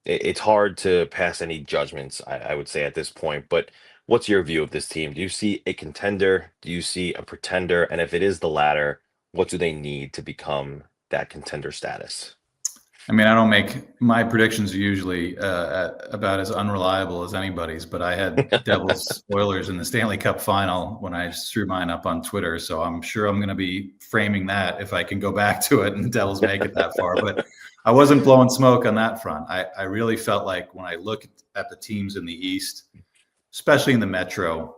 it's hard to pass any judgments, I would say at this point. But what's your view of this team? Do you see a contender? Do you see a pretender? And if it is the latter, what do they need to become that contender status? I mean, I don't make my predictions are usually about as unreliable as anybody's, but I had Devils Oilers in the Stanley Cup final when I threw mine up on Twitter. So I'm sure I'm going to be framing that if I can go back to it and the Devils make it that far. But I wasn't blowing smoke on that front. I really felt like when I look at the teams in the East, especially in the Metro,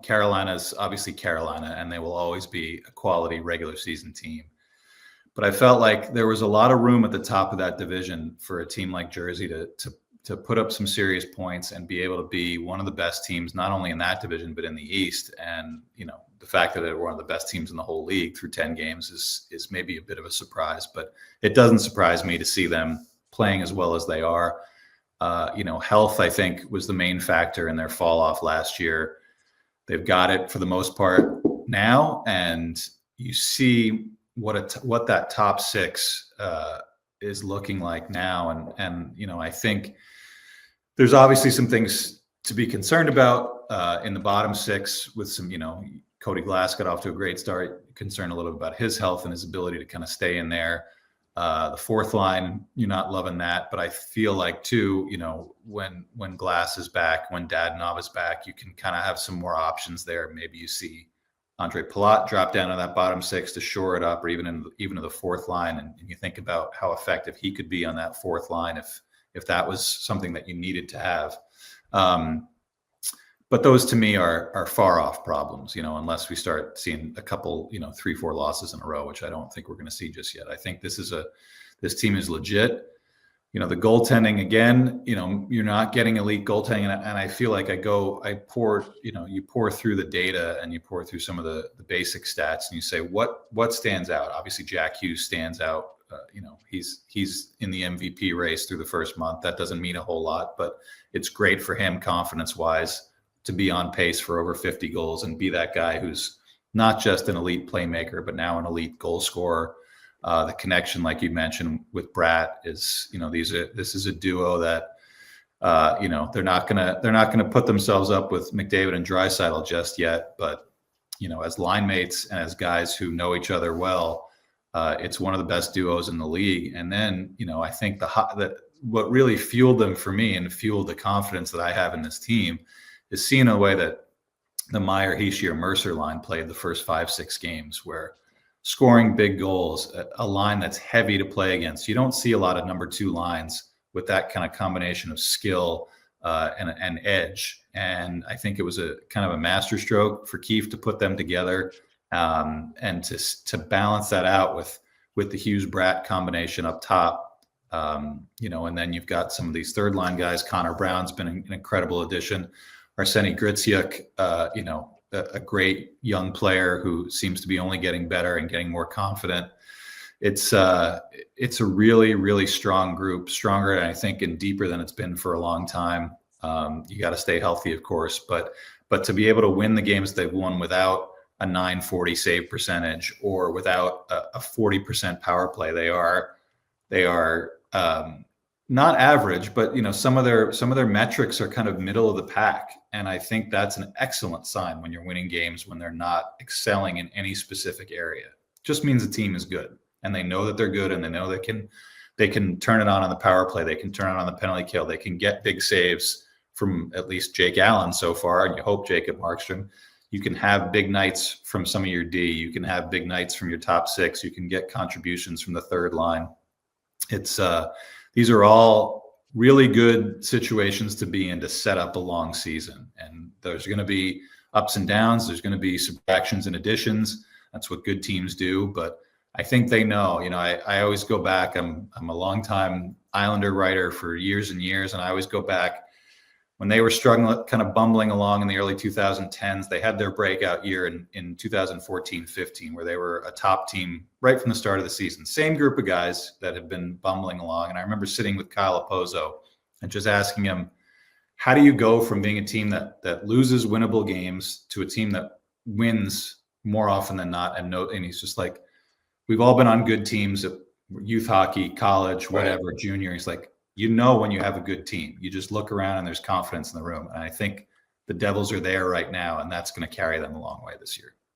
Carolina's obviously Carolina, and they will always be a quality regular season team. But I felt like there was a lot of room at the top of that division for a team like Jersey to put up some serious points and be able to be one of the best teams, not only in that division, but in the East. And, the fact that they were one of the best teams in the whole league through 10 games is maybe a bit of a surprise, but it doesn't surprise me to see them playing as well as they are. Health, I think, was the main factor in their fall off last year. They've got it for the most part now. And you see what that top six is looking like now. And I think there's obviously some things to be concerned about in the bottom six with some, Cody Glass got off to a great start, concerned a little bit about his health and his ability to kind of stay in there. The fourth line, you're not loving that, but I feel like too, when Glass is back, when Dadonov is back, you can kind of have some more options there. Maybe you see Andre Palat drop down to that bottom six to shore it up, or even to the fourth line. And you think about how effective he could be on that fourth line if that was something that you needed to have. But those to me are far off problems, unless we start seeing a couple, 3-4 losses in a row, which I don't think we're going to see just yet. I think this team is legit. The goaltending again, you're not getting elite goaltending. And I feel like you pour through the data and you pour through some of the basic stats and you say, what stands out? Obviously Jack Hughes stands out. He's in the MVP race through the first month. That doesn't mean a whole lot, but it's great for him confidence wise to be on pace for over 50 goals and be that guy who's not just an elite playmaker, but now an elite goal scorer. The connection, like you mentioned with Bratt is, this is a duo that, they're not gonna put themselves up with McDavid and Draisaitl just yet, but, as line mates and as guys who know each other well, it's one of the best duos in the league. And then, I think what really fueled them for me and fueled the confidence that I have in this team is seeing the way that the Meyer, Hischier, Mercer line played the first 5-6 games, where scoring big goals, a line that's heavy to play against. You don't see a lot of number two lines with that kind of combination of skill and edge. And I think it was a kind of a masterstroke for Keefe to put them together and to balance that out with the Hughes Bratt combination up top. And then you've got some of these third line guys. Connor Brown's been an incredible addition. Arseny Gritsyuk, a great young player who seems to be only getting better and getting more confident. It's a really, really strong group, stronger, and I think, and deeper than it's been for a long time. You got to stay healthy, of course, but to be able to win the games they've won without a 940 save percentage or without a 40% power play, they are not average, but some of their metrics are kind of middle of the pack. And I think that's an excellent sign when you're winning games, when they're not excelling in any specific area. It just means the team is good and they know that they're good and they know they can turn it on the power play. They can turn it on the penalty kill. They can get big saves from at least Jake Allen so far. And you hope Jacob Markstrom. You can have big nights from some of your D. You can have big nights from your top six. You can get contributions from the third line. These are all really good situations to be in to set up a long season. And there's going to be ups and downs. There's going to be subtractions and additions. That's what good teams do. But I think they know, I always go back. I'm a longtime Islander writer for years and years. And I always go back when they were struggling, kind of bumbling along in the early 2010s. They had their breakout year in 2014-15, where they were a top team right from the start of the season. Same group of guys that had been bumbling along. And I remember sitting with Kyle Oppozo and just asking him, how do you go from being a team that loses winnable games to a team that wins more often than not? And he's just like, we've all been on good teams at youth hockey, college, whatever, junior. He's like, You know when you have a good team. You just look around and there's confidence in the room. And I think the Devils are there right now, and that's going to carry them a long way this year.